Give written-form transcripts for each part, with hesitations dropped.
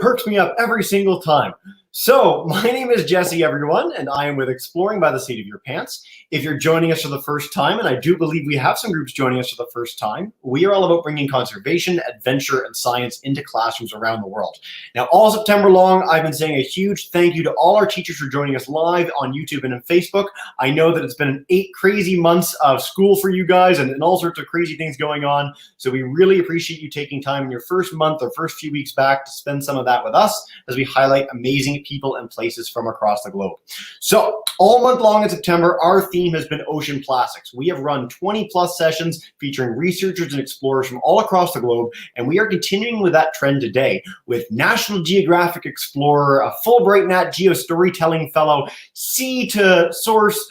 Perks me up every single time. So, my name is Jesse, everyone, and I am with Exploring by the Seat of Your Pants. If you're joining us for the first time, and I do believe we have some groups joining us for the first time, we are all about bringing conservation, adventure, and science into classrooms around the world. Now, all September long, I've been saying a huge thank you to all our teachers for joining us live on YouTube and on Facebook. I know that it's been 8 crazy months of school for you guys and all sorts of crazy things going on, so we really appreciate you taking time in your first month or first few weeks back to spend some of that with us as we highlight amazing people and places from across the globe. So all month long in September, our theme has been ocean plastics. We have run 20 plus sessions featuring researchers and explorers from all across the globe, and we are continuing with that trend today with National Geographic explorer, a Fulbright Nat Geo Storytelling Fellow, sea to source,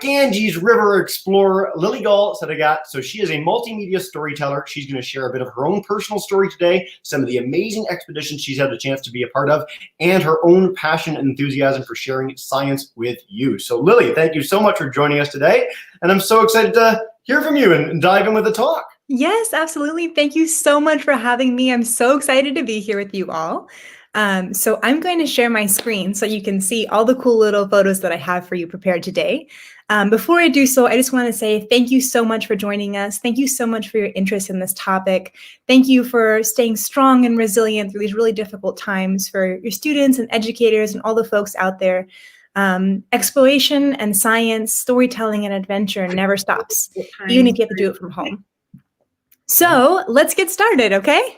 Ganges River explorer, Lillygol Sedaghat. So she is a multimedia storyteller. She's going to share a bit of her own personal story today, some of the amazing expeditions she's had the chance to be a part of, and her own passion and enthusiasm for sharing science with you. So Lily, thank you so much for joining us today. And I'm so excited to hear from you and dive in with the talk. Yes, absolutely. Thank you so much for having me. I'm so excited to be here with you all. So I'm going to share my screen so you can see all the cool little photos that I have for you prepared today. Before I do so, I just want to say thank you so much for joining us. Thank you so much for your interest in this topic. Thank you for staying strong and resilient through these really difficult times for your students and educators and all the folks out there. Exploration and science, storytelling and adventure never stops, even if you have to do it from home. So let's get started, okay?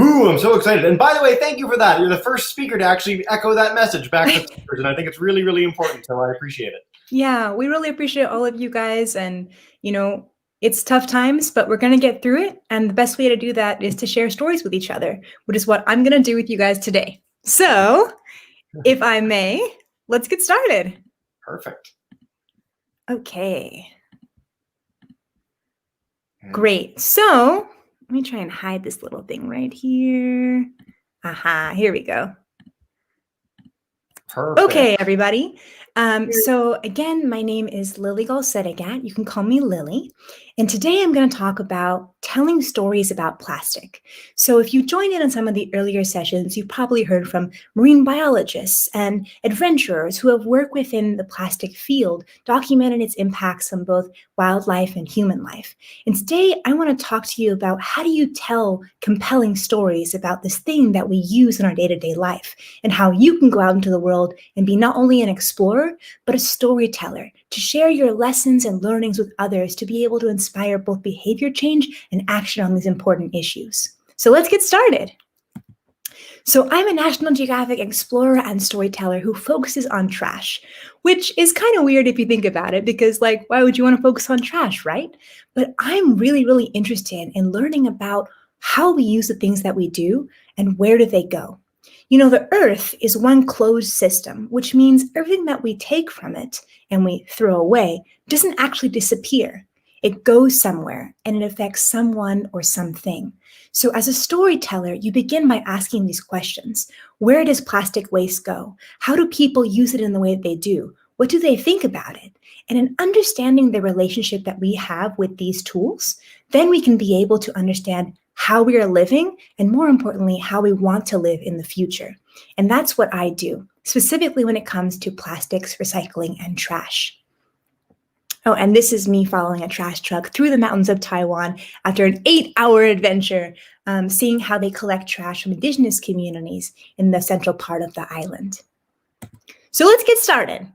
Ooh, I'm so excited. And by the way, thank you for that. You're the first speaker to actually echo that message back to speakers, and I think it's really, really important, so I appreciate it. Yeah, we really appreciate all of you guys, and you know, it's tough times, but we're going to get through it, and the best way to do that is to share stories with each other, which is what I'm going to do with you guys today. So, if I may, let's get started. Perfect. Okay. Great. So, let me try and hide this little thing right here. Aha, here we go. Perfect. Okay, everybody. So again, my name is Lillygol Sedaghat. You can call me Lily. And today I'm going to talk about telling stories about plastic. So if you joined in on some of the earlier sessions, you've probably heard from marine biologists and adventurers who have worked within the plastic field, documented its impacts on both wildlife and human life. And today I want to talk to you about how do you tell compelling stories about this thing that we use in our day-to-day life, and how you can go out into the world and be not only an explorer, but a storyteller, to share your lessons and learnings with others to be able to inspire both behavior change and action on these important issues. So let's get started. So I'm a National Geographic explorer and storyteller who focuses on trash, which is kind of weird if you think about it, because like, why would you want to focus on trash, right? But I'm really, really interested in learning about how we use the things that we do and where do they go. You know, the Earth is one closed system, which means everything that we take from it and we throw away doesn't actually disappear. It goes somewhere and it affects someone or something. So as a storyteller, you begin by asking these questions. Where does plastic waste go? How do people use it in the way that they do? What do they think about it? And in understanding the relationship that we have with these tools, then we can be able to understand how we are living, and more importantly, how we want to live in the future. And that's what I do, specifically when it comes to plastics, recycling, and trash. Oh, and this is me following a trash truck through the mountains of Taiwan after an 8-hour adventure, seeing how they collect trash from indigenous communities in the central part of the island. So let's get started.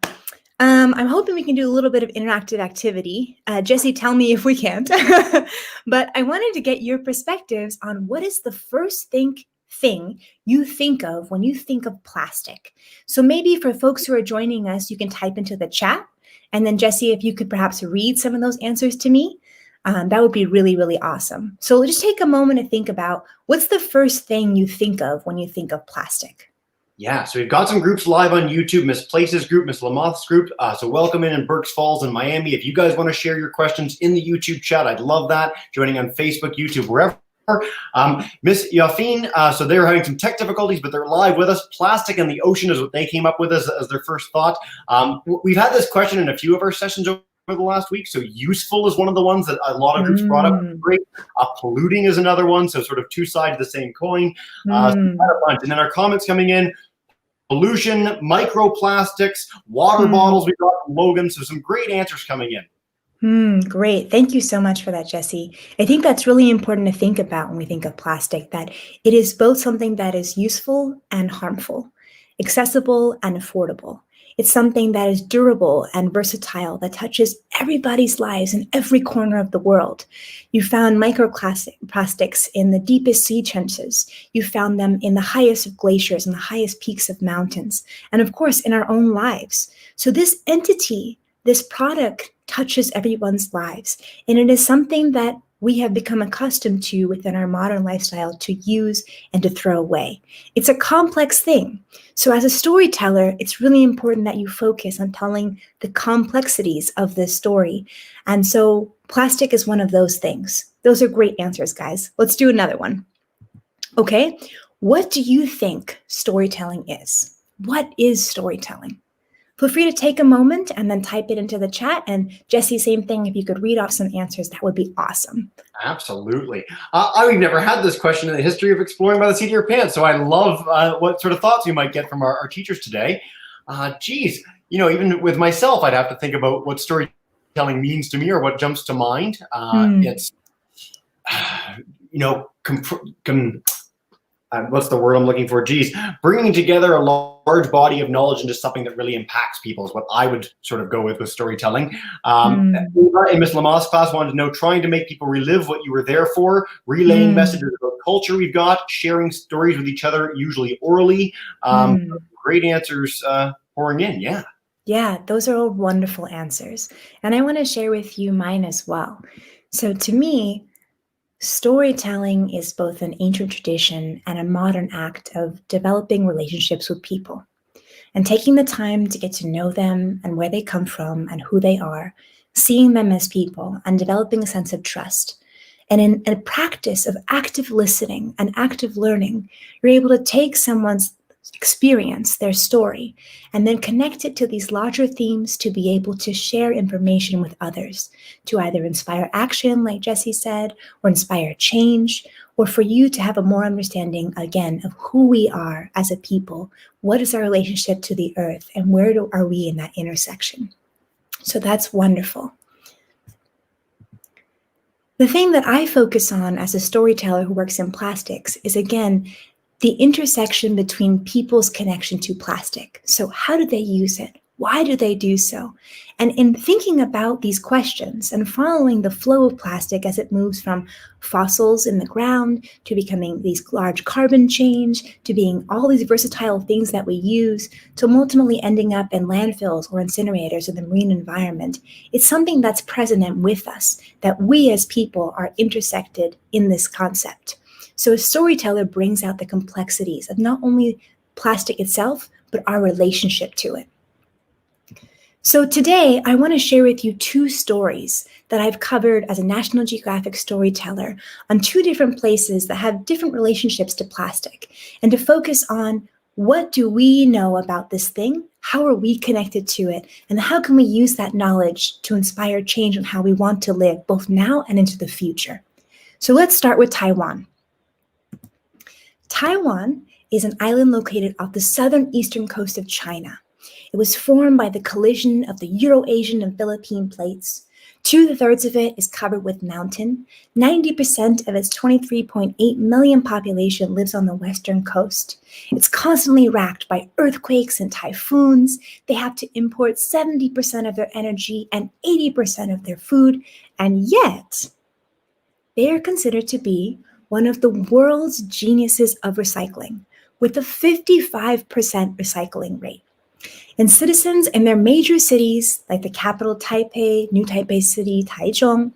I'm hoping we can do a little bit of interactive activity. Jesse, tell me if we can't. But I wanted to get your perspectives on what is the first thing you think of when you think of plastic. So maybe for folks who are joining us, you can type into the chat. And then Jesse, if you could perhaps read some of those answers to me, that would be really, really awesome. So just take a moment to think about what's the first thing you think of when you think of plastic. Yeah, so we've got some groups live on YouTube, Miss Places group, Miss Lamoth's group. So welcome in Berks Falls and Miami. If you guys want to share your questions in the YouTube chat, I'd love that. Joining on Facebook, YouTube, wherever. Miss Yafine, so they're having some tech difficulties, but they're live with us. Plastic and the ocean is what they came up with as their first thought. We've had this question in a few of our sessions over the last week. So useful is one of the ones that a lot of groups brought up. Great. Polluting is another one. So sort of two sides of the same coin. And then our comments coming in. Pollution, microplastics, water bottles. We've got Logan. So some great answers coming in. Great. Thank you so much for that, Jesse. I think that's really important to think about when we think of plastic, that it is both something that is useful and harmful, accessible and affordable. It's something that is durable and versatile, that touches everybody's lives in every corner of the world. You found microplastics in the deepest sea trenches. You found them in the highest of glaciers and the highest peaks of mountains, and of course in our own lives. So this entity, this product, touches everyone's lives, and it is something that we have become accustomed to within our modern lifestyle to use and to throw away. It's a complex thing. So as a storyteller, it's really important that you focus on telling the complexities of this story. And so plastic is one of those things. Those are great answers, guys. Let's do another one. Okay, what do you think storytelling is? What is storytelling? Feel free to take a moment and then type it into the chat. And Jesse, same thing. If you could read off some answers, that would be awesome. Absolutely. We've never had this question in the history of Exploring by the Seat of Your Pants. So I love what sort of thoughts you might get from our teachers today. Geez, even with myself, I'd have to think about what storytelling means to me or what jumps to mind. It's, what's the word I'm looking for? Geez, bringing together a large body of knowledge into something that really impacts people is what I would sort of go with storytelling. In Miss Lamoth's class wanted to know, trying to make people relive what you were there for, relaying messages about culture we've got, sharing stories with each other, usually orally. Great answers pouring in, yeah. Yeah, those are all wonderful answers. And I want to share with you mine as well. So to me, storytelling is both an ancient tradition and a modern act of developing relationships with people and taking the time to get to know them and where they come from and who they are, seeing them as people and developing a sense of trust. And in a practice of active listening and active learning, you're able to take someone's experience, their story, and then connect it to these larger themes to be able to share information with others, to either inspire action, like Jesse said, or inspire change, or for you to have a more understanding, again, of who we are as a people, what is our relationship to the earth, and where are we in that intersection. So that's wonderful. The thing that I focus on as a storyteller who works in plastics is, again, the intersection between people's connection to plastic. So how do they use it? Why do they do so? And in thinking about these questions and following the flow of plastic as it moves from fossils in the ground to becoming these large carbon chains, to being all these versatile things that we use, to ultimately ending up in landfills or incinerators in the marine environment, it's something that's present and with us, that we as people are intersected in this concept. So a storyteller brings out the complexities of not only plastic itself, but our relationship to it. So today, I want to share with you two stories that I've covered as a National Geographic storyteller on two different places that have different relationships to plastic, and to focus on what do we know about this thing, how are we connected to it, and how can we use that knowledge to inspire change on how we want to live both now and into the future. So let's start with Taiwan. Taiwan is an island located off the southern-eastern coast of China. It was formed by the collision of the Euro-Asian and Philippine plates. 2/3 of it is covered with mountain. 90% of its 23.8 million population lives on the western coast. It's constantly racked by earthquakes and typhoons. They have to import 70% of their energy and 80% of their food, and yet they are considered to be one of the world's geniuses of recycling, with a 55% recycling rate. And citizens in their major cities, like the capital Taipei, New Taipei City, Taichung,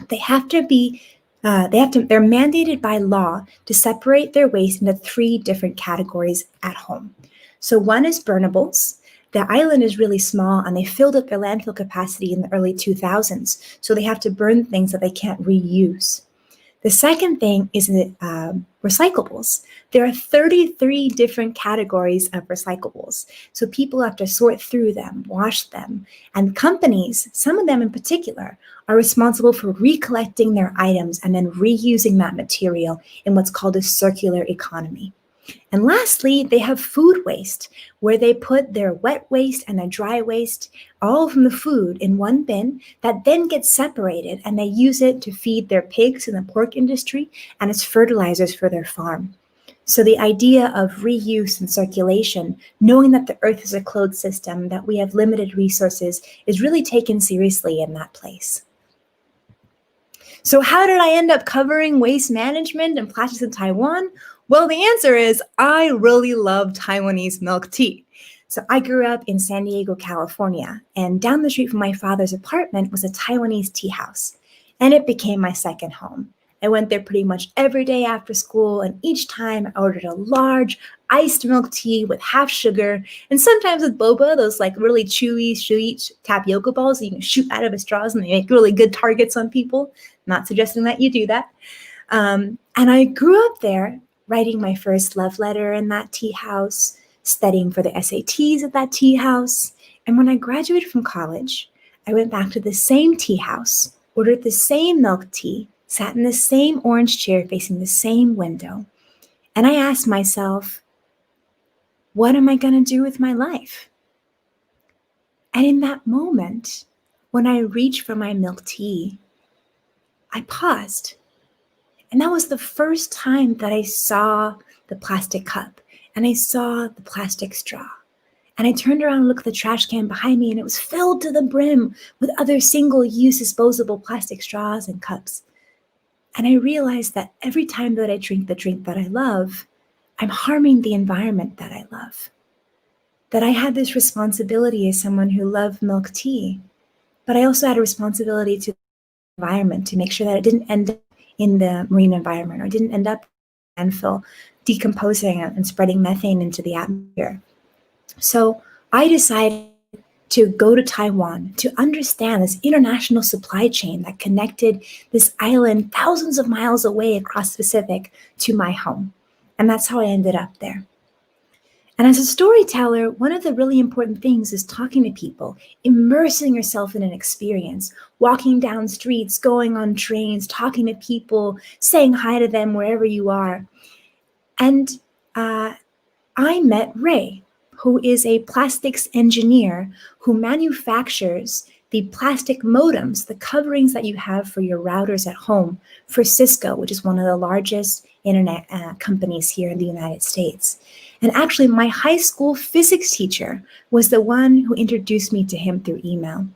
they're mandated by law to separate their waste into 3 different categories at home: So one is burnables. The island is really small and they filled up their landfill capacity in the early 2000s. So they have to burn things that they can't reuse. The second thing is recyclables. There are 33 different categories of recyclables. So people have to sort through them, wash them. And companies, some of them in particular, are responsible for recollecting their items and then reusing that material in what's called a circular economy. And lastly, they have food waste, where they put their wet waste and their dry waste, all from the food, in one bin that then gets separated, and they use it to feed their pigs in the pork industry and as fertilizers for their farm. So the idea of reuse and circulation, knowing that the earth is a closed system, that we have limited resources, is really taken seriously in that place. So how did I end up covering waste management and plastics in Taiwan? Well, the answer is I really love Taiwanese milk tea. So I grew up in San Diego, California, and down the street from my father's apartment was a Taiwanese tea house, and it became my second home. I went there pretty much every day after school, and each time I ordered a large iced milk tea with half sugar, and sometimes with boba, those like really chewy, sweet tapioca balls that you can shoot out of a straws and they make really good targets on people. Not suggesting that you do that. And I grew up there writing my first love letter in that tea house, studying for the SATs at that tea house. And when I graduated from college, I went back to the same tea house, ordered the same milk tea, sat in the same orange chair facing the same window. And I asked myself, what am I going to do with my life? And in that moment, when I reached for my milk tea, I paused. And that was the first time that I saw the plastic cup and I saw the plastic straw. And I turned around and looked at the trash can behind me, and it was filled to the brim with other single-use disposable plastic straws and cups. And I realized that every time that I drink the drink that I love, I'm harming the environment that I love. That I had this responsibility as someone who loved milk tea, but I also had a responsibility to the environment to make sure that it didn't end up in the marine environment or didn't end up in the landfill, decomposing and spreading methane into the atmosphere. So I decided to go to Taiwan to understand this international supply chain that connected this island thousands of miles away across the Pacific to my home. And that's how I ended up there. And as a storyteller, one of the really important things is talking to people, immersing yourself in an experience, walking down streets, going on trains, talking to people, saying hi to them wherever you are. And I met Ray, who is a plastics engineer who manufactures the plastic modems, the coverings that you have for your routers at home for Cisco, which is one of the largest internet companies here in the United States. And actually, my high school physics teacher was the one who introduced me to him through email.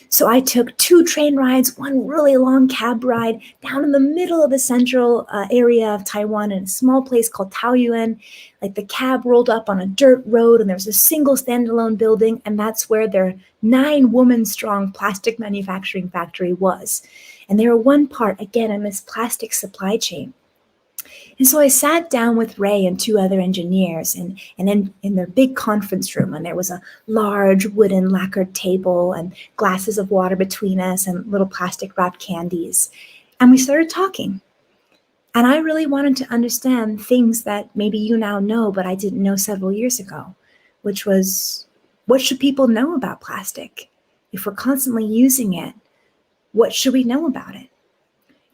So I took 2 train rides, 1 really long cab ride down in the middle of the central area of Taiwan in a small place called Taoyuan. Like the cab rolled up on a dirt road and there was a single standalone building, and that's where their 9-woman-strong plastic manufacturing factory was. And they were one part, again, in this plastic supply chain. And so I sat down with Ray and 2 other engineers and then in their big conference room, and there was a large wooden lacquered table and glasses of water between us and little plastic wrapped candies. And we started talking. And I really wanted to understand things that maybe you now know, but I didn't know several years ago, which was, what should people know about plastic? If we're constantly using it, what should we know about it?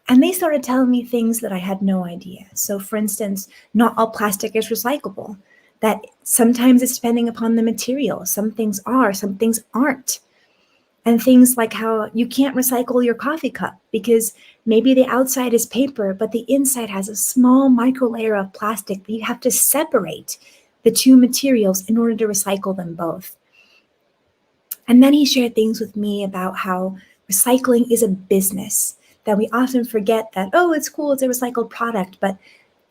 And they started telling me things that I had no idea. So for instance, not all plastic is recyclable, that sometimes it's depending upon the material. Some things are, some things aren't. And things like how you can't recycle your coffee cup because maybe the outside is paper, but the inside has a small micro layer of plastic that you have to separate the 2 materials in order to recycle them both. And then he shared things with me about how recycling is a business, that we often forget that, oh, it's cool, it's a recycled product, but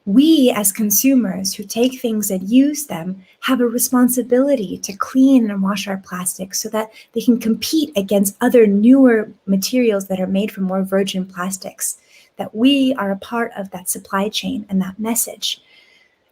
we as consumers who take things and use them have a responsibility to clean and wash our plastics so that they can compete against other newer materials that are made from more virgin plastics, that we are a part of that supply chain and that message.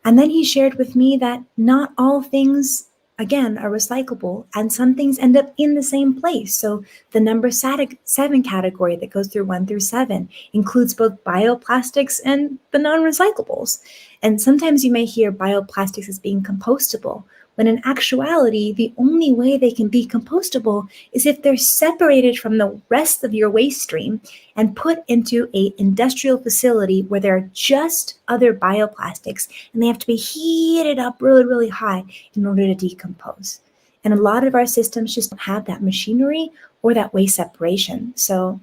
And then he shared with me that not all things, again, are recyclable, and some things end up in the same place. So the number 7 category that goes through 1 through 7 includes both bioplastics and the non-recyclables. And sometimes you may hear bioplastics as being compostable, when in actuality, the only way they can be compostable is if they're separated from the rest of your waste stream and put into an industrial facility where there are just other bioplastics, and they have to be heated up really, really high in order to decompose. And a lot of our systems just don't have that machinery or that waste separation. So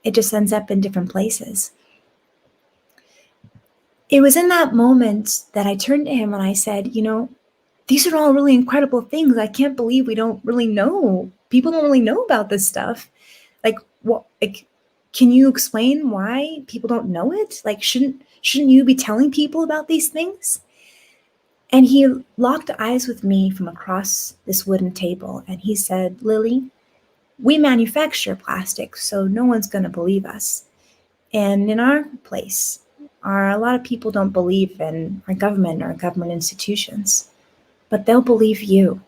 it just ends up in different places. It was in that moment that I turned to him and I said, these are all really incredible things. I can't believe we don't really know. People don't really know about this stuff. Can you explain why people don't know it? Shouldn't you be telling people about these things? And he locked eyes with me from across this wooden table and he said, Lily, we manufacture plastic, so no one's going to believe us. And in our place, a lot of people don't believe in our government or government institutions. But they'll believe you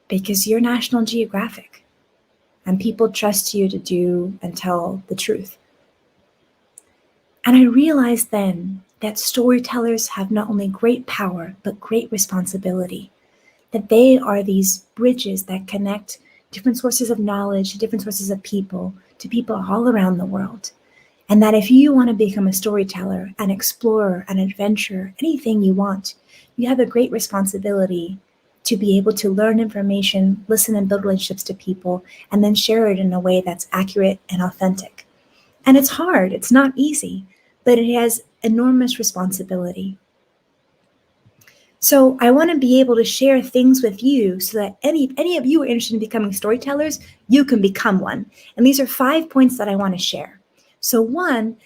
because you're National Geographic and people trust you to do and tell the truth. And I realized then that storytellers have not only great power, but great responsibility, that they are these bridges that connect different sources of knowledge to different sources of people, to people all around the world. And that if you want to become a storyteller, an explorer, an adventurer, anything you want, you have a great responsibility to be able to learn information, listen and build relationships to people, and then share it in a way that's accurate and authentic. And it's hard, it's not easy, but it has enormous responsibility. So I want to be able to share things with you so that any of you are interested in becoming storytellers, you can become one. And these are 5 points that I want to share. So 1,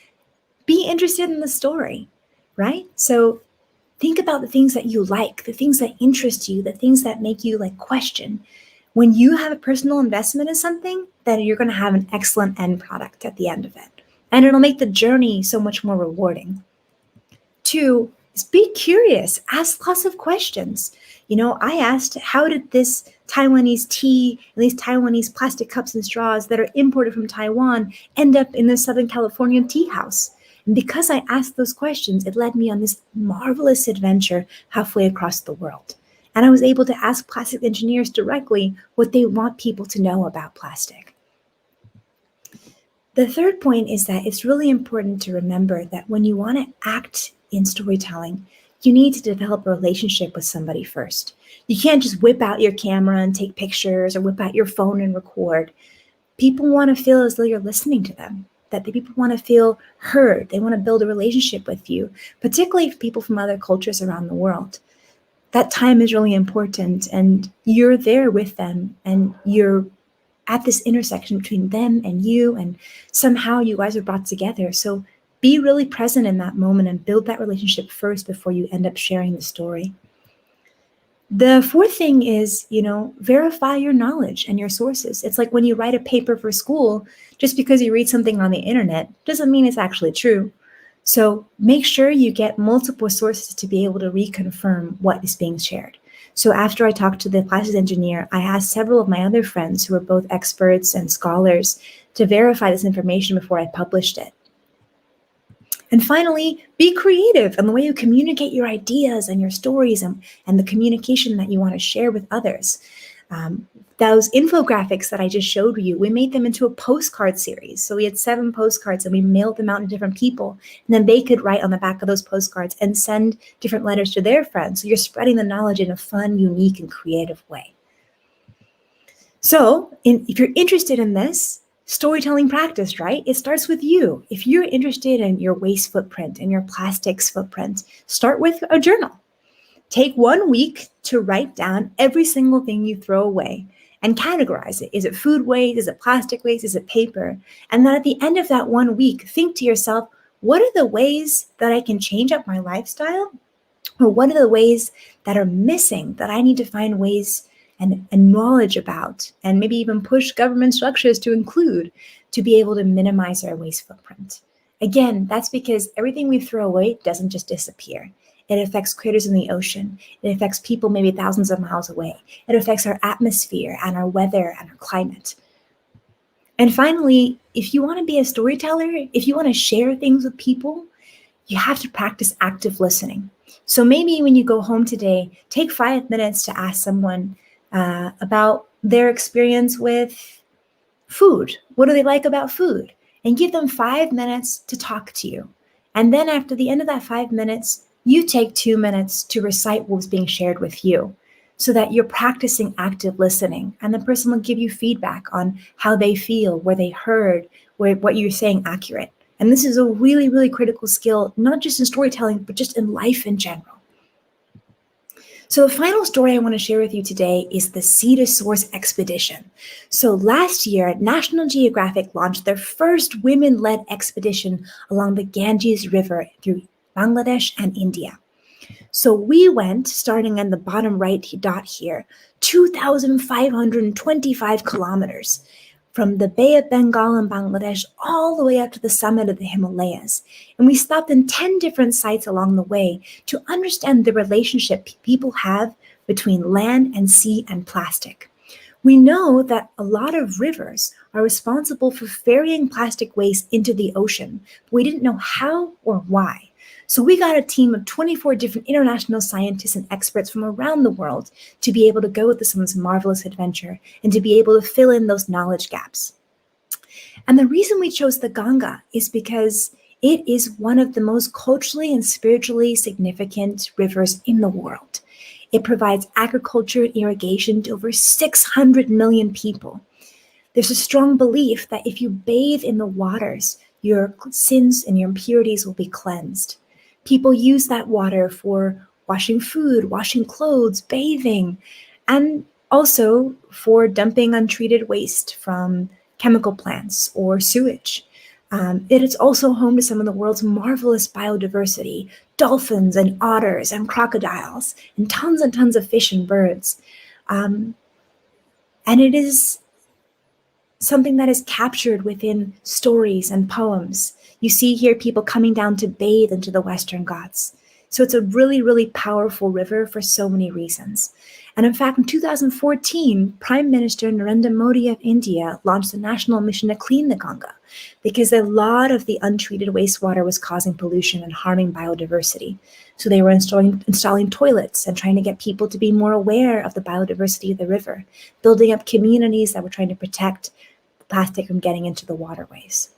be interested in the story, right? So think about the things that you like, the things that interest you, the things that make you question. When you have a personal investment in something, then you're going to have an excellent end product at the end of it. And it'll make the journey so much more rewarding. 2 is be curious, ask lots of questions. I asked, how did this Taiwanese tea and these Taiwanese plastic cups and straws that are imported from Taiwan end up in the Southern California tea house? And because I asked those questions, it led me on this marvelous adventure halfway across the world. And I was able to ask plastic engineers directly what they want people to know about plastic. The 3rd point is that it's really important to remember that when you want to act in storytelling, you need to develop a relationship with somebody first. You can't just whip out your camera and take pictures or whip out your phone and record. People want to feel as though you're listening to them, that the people want to feel heard. They want to build a relationship with you, particularly for people from other cultures around the world. That time is really important, and you're there with them, and you're at this intersection between them and you, and somehow you guys are brought together. So be really present in that moment and build that relationship first before you end up sharing the story. The 4th thing is, verify your knowledge and your sources. It's like when you write a paper for school, just because you read something on the internet doesn't mean it's actually true. So make sure you get multiple sources to be able to reconfirm what is being shared. So after I talked to the plastics engineer, I asked several of my other friends who are both experts and scholars to verify this information before I published it. And finally, be creative in the way you communicate your ideas and your stories and the communication that you want to share with others. Those infographics that I just showed you, we made them into a postcard series. So we had 7 postcards and we mailed them out to different people. And then they could write on the back of those postcards and send different letters to their friends. So you're spreading the knowledge in a fun, unique, and creative way. So if you're interested in this, storytelling practice, right? It starts with you. If you're interested in your waste footprint and your plastics footprint, start with a journal. Take 1 week to write down every single thing you throw away and categorize it. Is it food waste? Is it plastic waste? Is it paper? And then at the end of that 1 week, think to yourself, what are the ways that I can change up my lifestyle? Or what are the ways that are missing that I need to find ways and knowledge about, and maybe even push government structures to include, to be able to minimize our waste footprint? Again, that's because everything we throw away doesn't just disappear. It affects critters in the ocean. It affects people maybe thousands of miles away. It affects our atmosphere and our weather and our climate. And finally, if you want to be a storyteller, if you want to share things with people, you have to practice active listening. So maybe when you go home today, take 5 minutes to ask someone about their experience with food. What do they like about food? And give them 5 minutes to talk to you. And then after the end of that 5 minutes, you take 2 minutes to recite what was being shared with you so that you're practicing active listening. And the person will give you feedback on how they feel, where they heard, what you're saying accurate. And this is a really, really critical skill, not just in storytelling, but just in life in general. So the final story I want to share with you today is the Sea to Source expedition. So last year, National Geographic launched their first women-led expedition along the Ganges River through Bangladesh and India. So we went, starting on the bottom right dot here, 2,525 kilometers from the Bay of Bengal in Bangladesh all the way up to the summit of the Himalayas. And we stopped in 10 different sites along the way to understand the relationship people have between land and sea and plastic. We know that a lot of rivers are responsible for ferrying plastic waste into the ocean, but we didn't know how or why. So we got a team of 24 different international scientists and experts from around the world to be able to go with us on this marvelous adventure and to be able to fill in those knowledge gaps. And the reason we chose the Ganga is because it is one of the most culturally and spiritually significant rivers in the world. It provides agriculture and irrigation to over 600 million people. There's a strong belief that if you bathe in the waters, your sins and your impurities will be cleansed. People use that water for washing food, washing clothes, bathing, and also for dumping untreated waste from chemical plants or sewage. It is also home to some of the world's marvelous biodiversity, dolphins and otters and crocodiles, and tons of fish and birds. And it is something that is captured within stories and poems. You see here people coming down to bathe into the Western Ghats. So it's a really, really powerful river for so many reasons. And in fact, in 2014, Prime Minister Narendra Modi of India launched a national mission to clean the Ganga because a lot of the untreated wastewater was causing pollution and harming biodiversity. So they were installing toilets and trying to get people to be more aware of the biodiversity of the river, building up communities that were trying to protect plastic from getting into the waterways.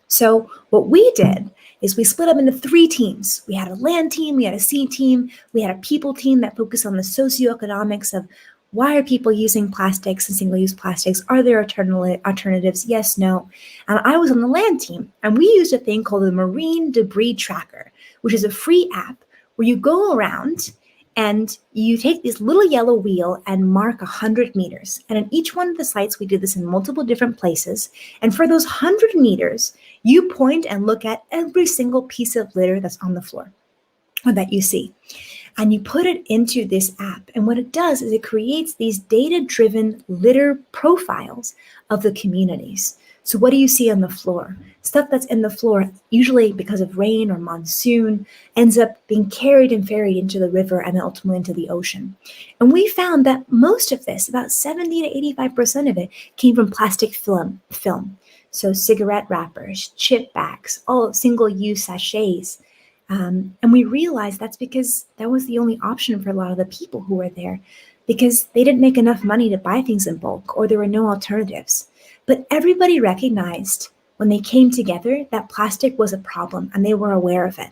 So what we did is we split up into 3 teams. We had a land team, we had a sea team, we had a people team that focused on the socioeconomics of why are people using plastics and single-use plastics? Are there alternatives? Yes, no. And I was on the land team, and we used a thing called the Marine Debris Tracker, which is a free app where you go around and you take this little yellow wheel and mark 100 meters. And in each one of the sites, we did this in multiple different places. And for those 100 meters, you point and look at every single piece of litter that's on the floor or that you see. And you put it into this app. And what it does is it creates these data-driven litter profiles of the communities. So what do you see on the floor? Stuff that's in the floor, usually because of rain or monsoon, ends up being carried and ferried into the river and then ultimately into the ocean. And we found that most of this, about 70 to 85% of it, came from plastic film. So cigarette wrappers, chip bags, all single-use sachets. And we realized that's because that was the only option for a lot of the people who were there, because they didn't make enough money to buy things in bulk or there were no alternatives. But everybody recognized when they came together that plastic was a problem and they were aware of it.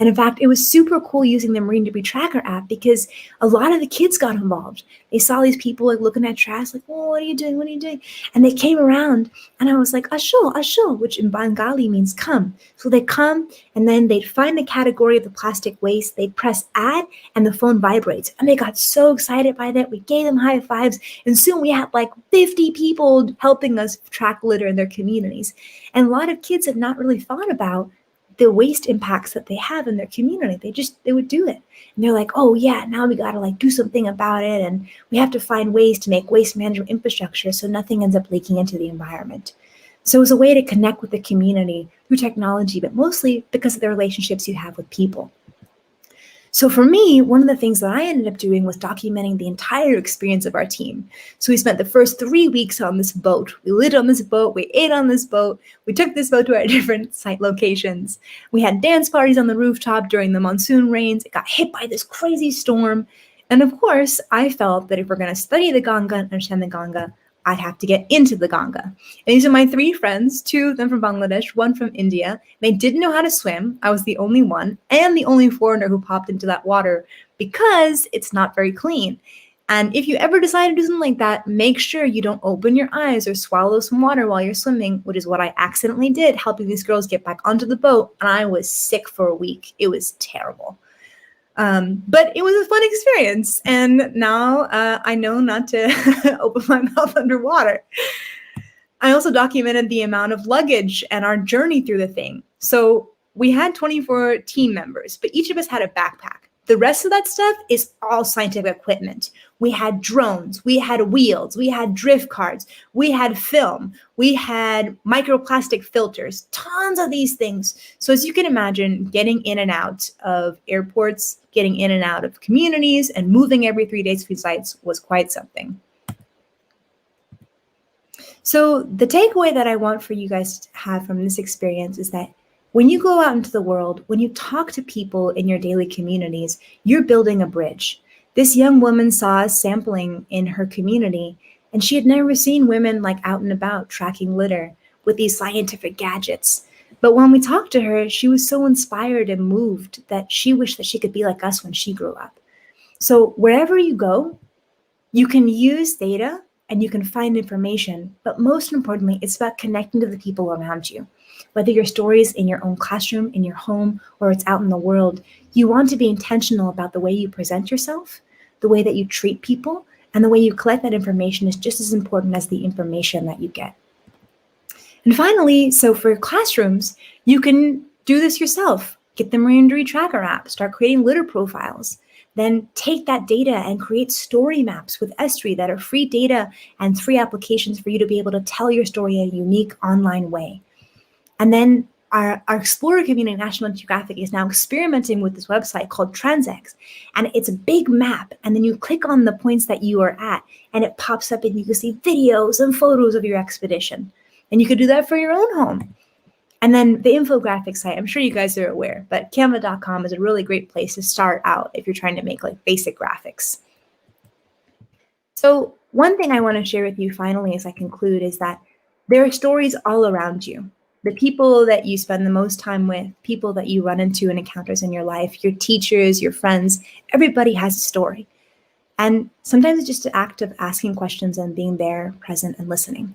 And in fact, it was super cool using the Marine Debris Tracker app because a lot of the kids got involved. They saw these people like looking at trash, like, oh, what are you doing? What are you doing? And they came around and I was like, Asho, which in Bengali means come. So they come and then they'd find the category of the plastic waste, they'd press add and the phone vibrates. And they got so excited by that. We gave them high fives and soon we had like 50 people helping us track litter in their communities. And a lot of kids had not really thought about the waste impacts that they have in their community. They would do it. And they're like, oh yeah, now we got to like do something about it. And we have to find ways to make waste management infrastructure so nothing ends up leaking into the environment. So it was a way to connect with the community through technology, but mostly because of the relationships you have with people. So for me, one of the things that I ended up doing was documenting the entire experience of our team. So we spent the first 3 weeks on this boat. We lived on this boat. We ate on this boat. We took this boat to our different site locations. We had dance parties on the rooftop during the monsoon rains. It got hit by this crazy storm. And of course, I felt that if we're going to study the Ganga and understand the Ganga, I'd have to get into the Ganga. And these are my 3 friends, 2 of them from Bangladesh, 1 from India. They didn't know how to swim. I was the only one and the only foreigner who popped into that water because it's not very clean. And if you ever decide to do something like that, make sure you don't open your eyes or swallow some water while you're swimming, which is what I accidentally did, helping these girls get back onto the boat. And I was sick for a week. It was terrible. But it was a fun experience. And now I know not to open my mouth underwater. I also documented the amount of luggage and our journey through the thing. So we had 24 team members, but each of us had a backpack. The rest of that stuff is all scientific equipment. We had drones, we had wheels, we had drift cards, we had film, we had microplastic filters, tons of these things. So as you can imagine, getting in and out of airports, getting in and out of communities, and moving every 3 days between sites was quite something. So the takeaway that I want for you guys to have from this experience is that when you go out into the world, when you talk to people in your daily communities, you're building a bridge. This young woman saw us sampling in her community, and she had never seen women like out and about tracking litter with these scientific gadgets. But when we talked to her, she was so inspired and moved that she wished that she could be like us when she grew up. So wherever you go, you can use data and you can find information, but most importantly, it's about connecting to the people around you. Whether your story is in your own classroom, in your home, or it's out in the world, you want to be intentional about the way you present yourself, the way that you treat people, and the way you collect that information is just as important as the information that you get. And finally, so for classrooms, you can do this yourself. Get the Marine Injury Tracker app, start creating litter profiles. Then take that data and create story maps with Esri that are free data and free applications for you to be able to tell your story in a unique online way. And then our Explorer community, National Geographic, is now experimenting with this website called Transx. And it's a big map. And then you click on the points that you are at, and it pops up and you can see videos and photos of your expedition. And you could do that for your own home. And then the infographic site, I'm sure you guys are aware, but canva.com is a really great place to start out if you're trying to make like basic graphics. So one thing I want to share with you finally as I conclude is that there are stories all around you. The people that you spend the most time with, people that you run into in encounters in your life, your teachers, your friends, everybody has a story. And sometimes it's just an act of asking questions and being there, present, and listening.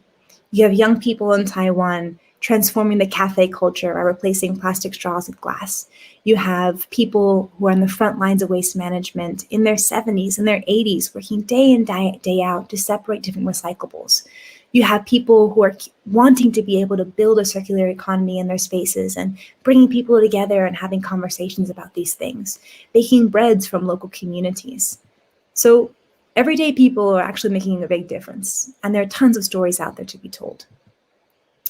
You have young people in Taiwan transforming the cafe culture by replacing plastic straws with glass. You have people who are on the front lines of waste management in their 70s and their 80s, working day in, day out to separate different recyclables. You have people who are wanting to be able to build a circular economy in their spaces and bringing people together and having conversations about these things, baking breads from local communities. So everyday people are actually making a big difference, and there are tons of stories out there to be told.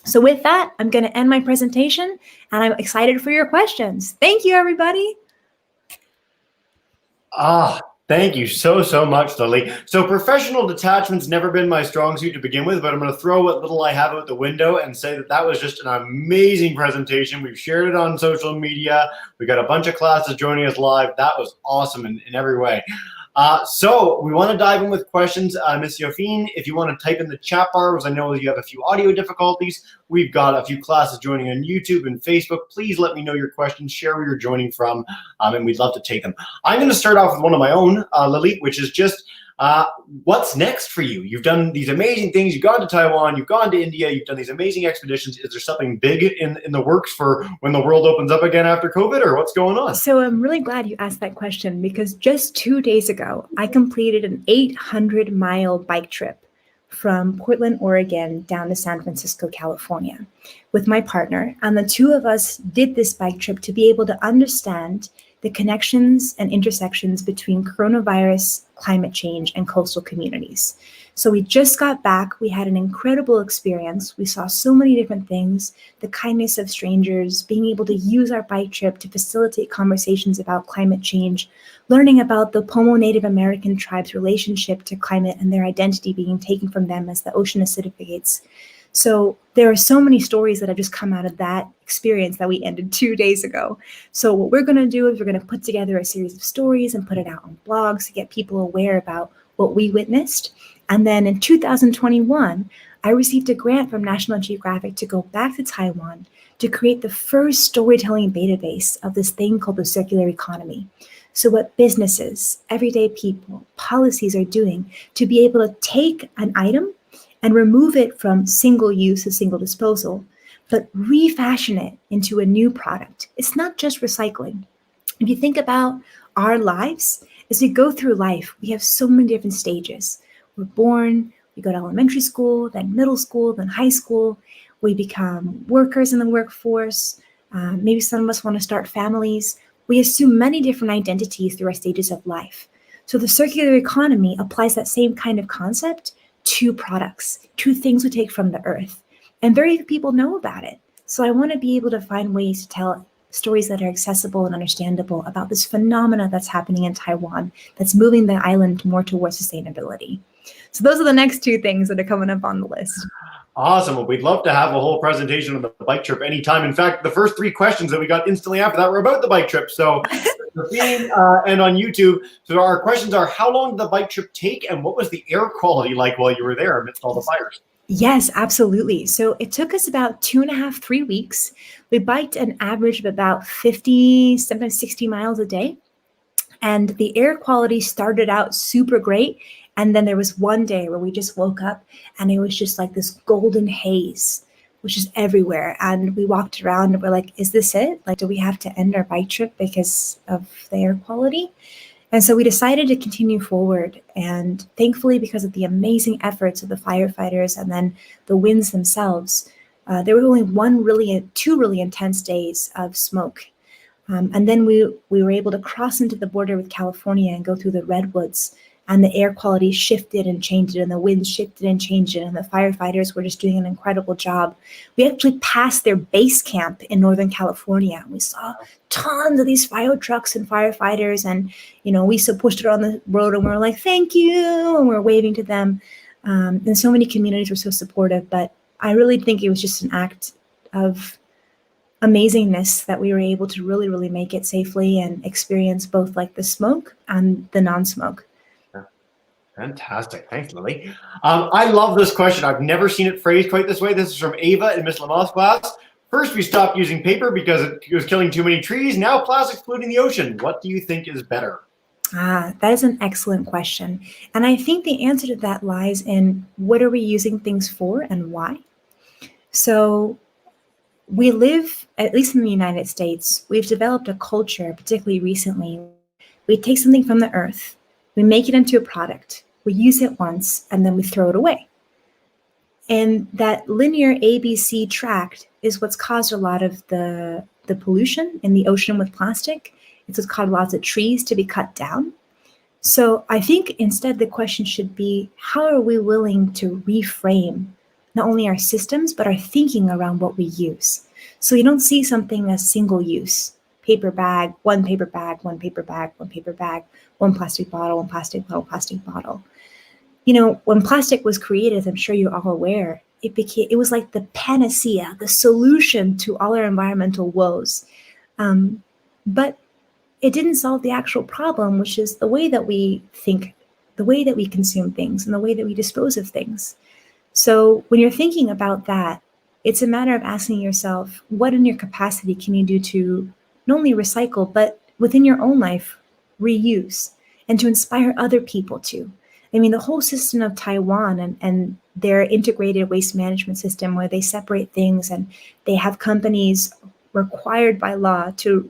So with that, I'm going to end my presentation, and I'm excited for your questions. Thank you, everybody. Thank you so much, Lily. So professional detachment's never been my strong suit to begin with, but I'm going to throw what little I have out the window and say that that was just an amazing presentation. We've shared it on social media. We got a bunch of classes joining us live. That was awesome in every way. So we want to dive in with questions. Ms. Yofine, if you want to type in the chat bar, because I know you have a few audio difficulties. We've got a few classes joining on YouTube and Facebook. Please let me know your questions, share where you're joining from, and we'd love to take them. I'm going to start off with one of my own, Lily, which is just what's next for you? You've done these amazing things. You've gone to Taiwan, you've gone to India, you've done these amazing expeditions. Is there something big in the works for when the world opens up again after COVID, or what's going on? So I'm really glad you asked that question, because just 2 days ago, I completed an 800-mile bike trip from Portland, Oregon, down to San Francisco, California, with my partner. And the two of us did this bike trip to be able to understand the connections and intersections between coronavirus, climate change, and coastal communities. So we just got back. We had an incredible experience. We saw so many different things, the kindness of strangers, being able to use our bike trip to facilitate conversations about climate change, learning about the Pomo Native American tribe's relationship to climate and their identity being taken from them as the ocean acidificates. So there are so many stories that have just come out of that experience that we ended 2 days ago. So what we're going to do is we're going to put together a series of stories and put it out on blogs to get people aware about what we witnessed. And then in 2021, I received a grant from National Geographic to go back to Taiwan to create the first storytelling database of this thing called the circular economy. So what businesses, everyday people, policies are doing to be able to take an item and remove it from single use to single disposal, but refashion it into a new product. It's not just recycling. If you think about our lives, as we go through life, we have so many different stages. We're born, we go to elementary school, then middle school, then high school. We become workers in the workforce. Maybe some of us want to start families. We assume many different identities through our stages of life. So the circular economy applies that same kind of concept to products, to things we take from the earth. And very few people know about it. So I want to be able to find ways to tell stories that are accessible and understandable about this phenomena that's happening in Taiwan that's moving the island more towards sustainability. So those are the next two things that are coming up on the list. Awesome. Well, we'd love to have a whole presentation on the bike trip anytime. In fact, the first 3 questions that we got instantly after that were about the bike trip. So the theme and on YouTube. So our questions are, how long did the bike trip take and what was the air quality like while you were there amidst all the fires? Yes, absolutely. So it took us about 2.5, 3 weeks. We biked an average of about 50, sometimes 60 miles a day. And the air quality started out super great. And then there was one day where we just woke up and it was just like this golden haze, which is everywhere. And we walked around and we're like, is this it? Like, do we have to end our bike trip because of the air quality? And so we decided to continue forward. And thankfully, because of the amazing efforts of the firefighters and then the winds themselves, there were only 2 really intense days of smoke. And then we were able to cross into the border with California and go through the redwoods. And the air quality shifted and changed, and the winds shifted and changed, and the firefighters were just doing an incredible job. We actually passed their base camp in Northern California. We saw tons of these fire trucks and firefighters, and we pushed it on the road, and we were like, "Thank you," and we're waving to them. And so many communities were so supportive. But I really think it was just an act of amazingness that we were able to really, really make it safely and experience both like the smoke and the non-smoke. Fantastic. Thanks, Lily. I love this question. I've never seen it phrased quite this way. This is from Ava in Miss Lamoth's class. First, we stopped using paper because it was killing too many trees. Now plastic's polluting the ocean. What do you think is better? That is an excellent question. And I think the answer to that lies in what are we using things for and why? So we live, at least in the United States, we've developed a culture, particularly recently. We take something from the earth, we make it into a product, we use it once, and then we throw it away. And that linear ABC tract is what's caused a lot of the pollution in the ocean with plastic. It's what's caused lots of trees to be cut down. So I think instead the question should be, how are we willing to reframe not only our systems, but our thinking around what we use? So you don't see something as single use. Paper bag, one paper bag, one paper bag, one paper bag, one plastic bottle, one plastic bottle, plastic bottle. When plastic was created, as I'm sure you're all aware, it was like the panacea, the solution to all our environmental woes. But it didn't solve the actual problem, which is the way that we think, the way that we consume things, and the way that we dispose of things. So when you're thinking about that, it's a matter of asking yourself, what in your capacity can you do to not only recycle, but within your own life, reuse, and to inspire other people to? I mean, the whole system of Taiwan and their integrated waste management system, where they separate things and they have companies required by law to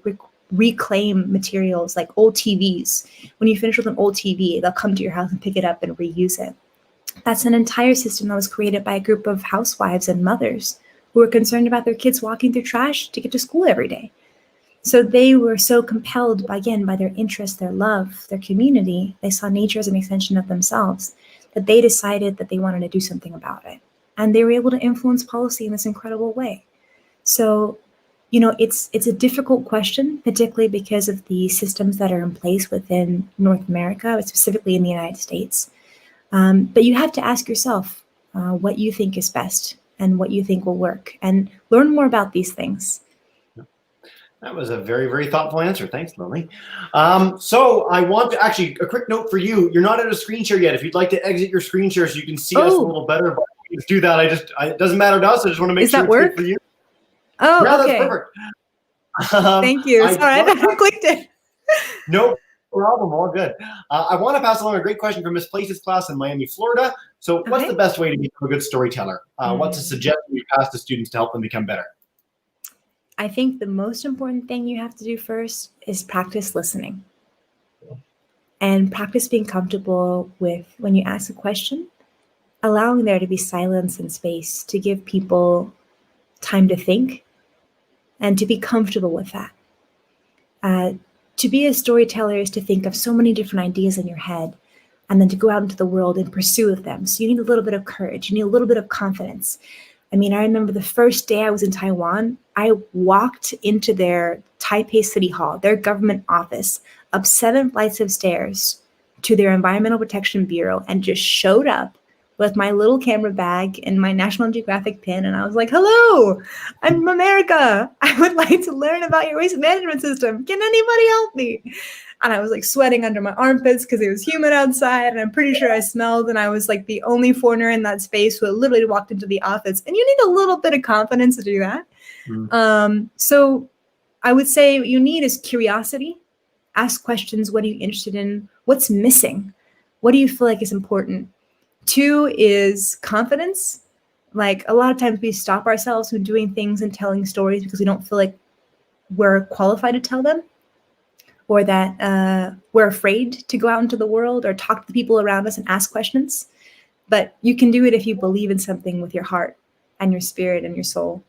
reclaim materials like old TVs. When you finish with an old TV, they'll come to your house and pick it up and reuse it. That's an entire system that was created by a group of housewives and mothers who were concerned about their kids walking through trash to get to school every day. So they were so compelled by their interest, their love, their community. They saw nature as an extension of themselves, that they decided that they wanted to do something about it. And they were able to influence policy in this incredible way. So, it's a difficult question, particularly because of the systems that are in place within North America, specifically in the United States. But you have to ask yourself what you think is best and what you think will work, and learn more about these things. That was a very, very thoughtful answer. Thanks, Lily. So I want to actually, a quick note for you. You're not at a screen share yet. If you'd like to exit your screen share so you can see us a little better, but let's do that. It doesn't matter to us. I just want to make sure it's good for you. Oh, yeah, okay. That's perfect. Thank you. Sorry, I clicked it. No problem. All good. I want to pass along a great question from Miss Place's class in Miami, Florida. So what's the best way to become a good storyteller? What's a suggestion you pass to students to help them become better? I think the most important thing you have to do first is practice listening. And practice being comfortable with, when you ask a question, allowing there to be silence and space to give people time to think and to be comfortable with that. To be a storyteller is to think of so many different ideas in your head and then to go out into the world and pursue them. So you need a little bit of courage. You need a little bit of confidence. I remember the first day I was in Taiwan, I walked into their Taipei City Hall, their government office, up 7 flights of stairs to their Environmental Protection Bureau, and just showed up with my little camera bag and my National Geographic pin. And I was like, hello, I'm from America. I would like to learn about your waste management system. Can anybody help me? And I was like sweating under my armpits because it was humid outside. And I'm pretty sure I smelled. And I was like the only foreigner in that space who had literally walked into the office. And you need a little bit of confidence to do that. So I would say what you need is curiosity. Ask questions. What are you interested in? What's missing? What do you feel like is important? 2 is confidence. Like a lot of times we stop ourselves from doing things and telling stories because we don't feel like we're qualified to tell them, or that we're afraid to go out into the world or talk to the people around us and ask questions. But you can do it if you believe in something with your heart and your spirit and your soul.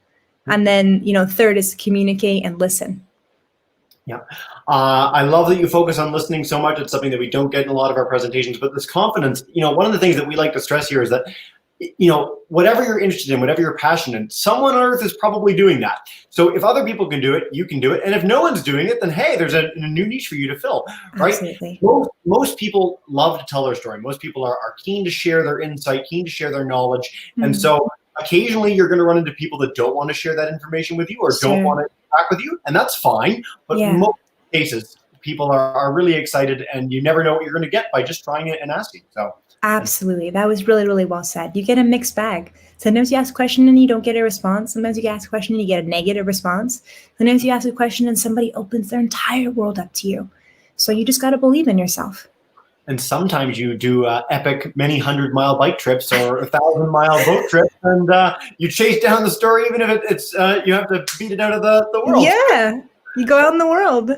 And then, 3rd is communicate and listen. Yeah. I love that you focus on listening so much. It's something that we don't get in a lot of our presentations, but this confidence, one of the things that we like to stress here is that, whatever you're interested in, whatever you're passionate in, someone on earth is probably doing that. So if other people can do it, you can do it. And if no one's doing it, then hey, there's a new niche for you to fill, right? Absolutely. Most people love to tell their story. Most people are keen to share their insight, keen to share their knowledge. And so occasionally you're going to run into people that don't want to share that information with you or don't want to interact with you. And that's fine. But in most cases, people are really excited, and you never know what you're going to get by just trying it and asking. So absolutely. That was really, really well said. You get a mixed bag. Sometimes you ask a question and you don't get a response. Sometimes you ask a question and you get a negative response. Sometimes you ask a question and somebody opens their entire world up to you. So you just got to believe in yourself. And sometimes you do epic many 100-mile bike trips or 1,000-mile boat trips, and you chase down the story, even if it's you have to beat it out of the world. Yeah, you go out in the world.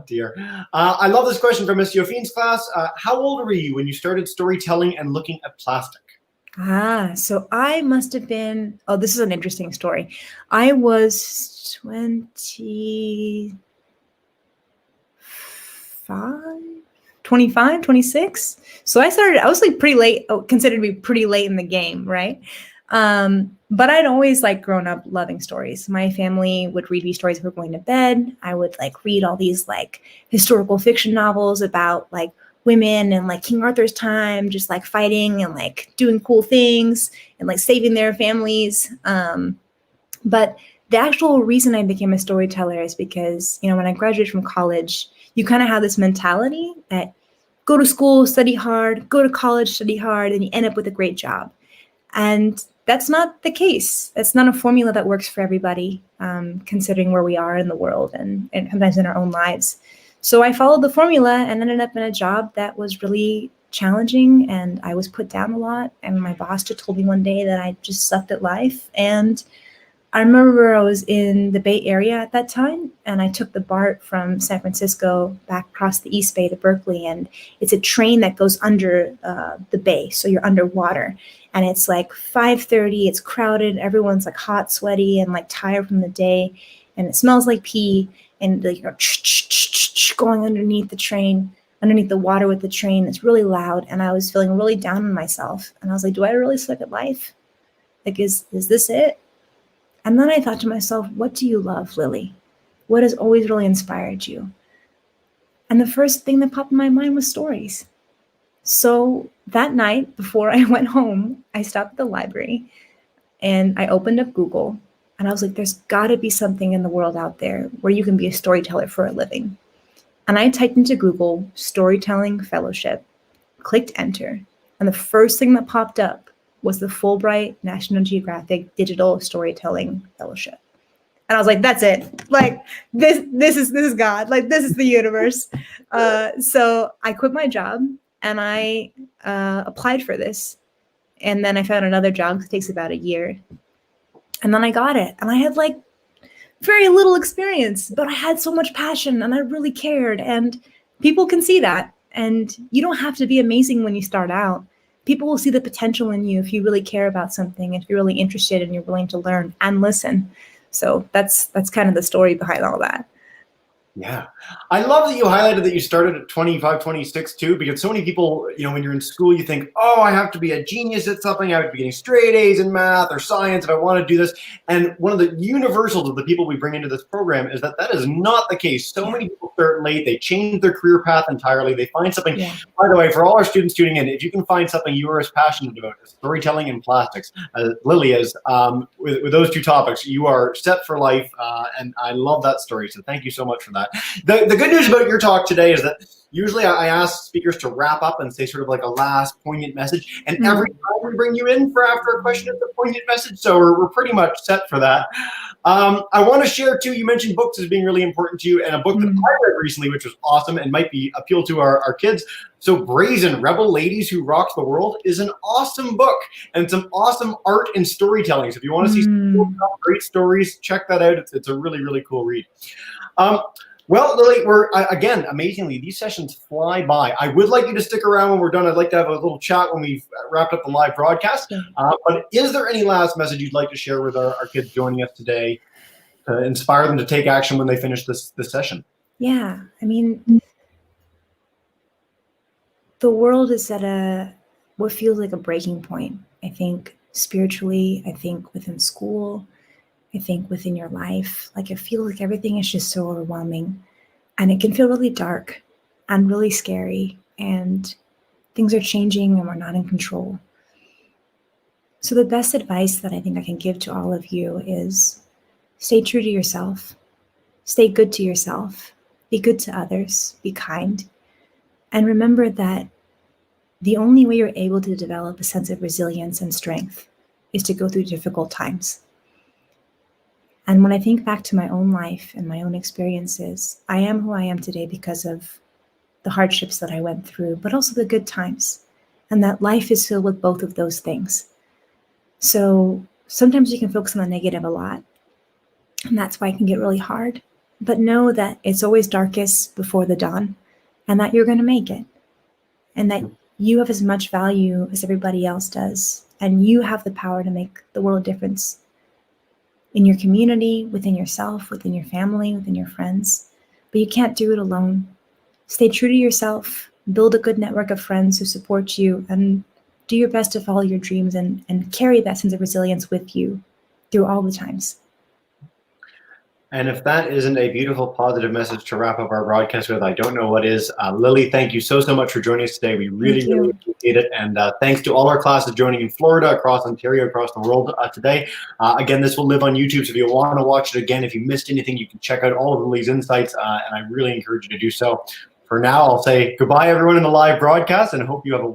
Dear. I love this question from Miss Yofine's class. How old were you when you started storytelling and looking at plastic? So I must have been, this is an interesting story. I was 25, 25, 26. So I was like pretty late, considered to be pretty late in the game, right? But I'd always grown up loving stories. My family would read me stories before going to bed. I would read all these historical fiction novels about women and King Arthur's time, just fighting and doing cool things and saving their families. But the actual reason I became a storyteller is because, when I graduated from college, you kind of have this mentality that go to school, study hard, go to college, study hard, and you end up with a great job. And that's not the case. That's not a formula that works for everybody, considering where we are in the world and sometimes in our own lives. So I followed the formula and ended up in a job that was really challenging, and I was put down a lot. And my boss just told me one day that I just sucked at life. And I remember I was in the Bay Area at that time, and I took the BART from San Francisco back across the East Bay to Berkeley. And it's a train that goes under the bay, so you're underwater. And it's 5:30, it's crowded, everyone's hot, sweaty, and tired from the day, and it smells like pee, and going underneath the train. underneath the water with the train. It's really loud, and I was feeling really down on myself. And I was like, do I really suck at life? Like, is this it? And then I thought to myself, what do you love, Lily? What has always really inspired you? And the first thing that popped in my mind was stories. So that night, before I went home, I stopped at the library and I opened up Google, and I was like, there's got to be something in the world out there where you can be a storyteller for a living. And I typed into Google Storytelling Fellowship, clicked enter, and the first thing that popped up was the Fulbright National Geographic Digital Storytelling Fellowship. And I was like, that's it. Like, this is God. Like, this is the universe. So I quit my job and I applied for this. And then I found another job. It takes about a year. And then I got it. And I had like very little experience, but I had so much passion and I really cared. And people can see that. And you don't have to be amazing when you start out. People will see the potential in you if you really care about something, if you're really interested and you're willing to learn and listen. So that's kind of the story behind all that. Yeah. I love that you highlighted that you started at 25, 26 too, because so many people, you know, when you're in school, you think, oh, I have to be a genius at something. I have to be getting straight A's in math or science if I want to do this. And one of the universals of the people we bring into this program is that is not the case. So many people start late. They change their career path entirely. They find something. Yeah. By the way, for all our students tuning in, if you can find something you are as passionate about as storytelling and plastics, as Lily is, with those two topics, you are set for life. And I love that story. So thank you so much for that. The good news about your talk today is that usually I ask speakers to wrap up and say sort of like a last poignant message. And every time we bring you in for after a question, it's a poignant message. So we're pretty much set for that. I want to share too, you mentioned books as being really important to you, and a book that I read recently, which was awesome and might be appeal to our kids. So Brazen, Rebel Ladies Who Rocked the World is an awesome book and some awesome art and storytelling. So if you want to see some great stories, check that out. It's a really, really cool read. Well, Lily, we're again, amazingly, these sessions fly by. I would like you to stick around when we're done. I'd like to have a little chat when we've wrapped up the live broadcast. But is there any last message you'd like to share with our kids joining us today to inspire them to take action when they finish this session? Yeah, I mean, the world is at what feels like a breaking point. I think spiritually, I think within school, I think within your life. Like, I feel like everything is just so overwhelming, and it can feel really dark and really scary, and things are changing and we're not in control. So the best advice that I think I can give to all of you is stay true to yourself, stay good to yourself, be good to others, be kind, and remember that the only way you're able to develop a sense of resilience and strength is to go through difficult times. And when I think back to my own life and my own experiences, I am who I am today because of the hardships that I went through, but also the good times. And that life is filled with both of those things. So sometimes you can focus on the negative a lot, and that's why it can get really hard. But know that it's always darkest before the dawn, and that you're going to make it. And that you have as much value as everybody else does. And you have the power to make the world a difference. In your community, within yourself, within your family, within your friends. But you can't do it alone. Stay true to yourself, build a good network of friends who support you, and do your best to follow your dreams and carry that sense of resilience with you through all the times. And if that isn't a beautiful, positive message to wrap up our broadcast with, I don't know what is. Lily, thank you so much for joining us today. We really appreciate it. And thanks to all our classes joining in Florida, across Ontario, across the world today. Again, this will live on YouTube. So if you want to watch it again, if you missed anything, you can check out all of Lily's insights. And I really encourage you to do so. For now, I'll say goodbye, everyone, in the live broadcast, and hope you have a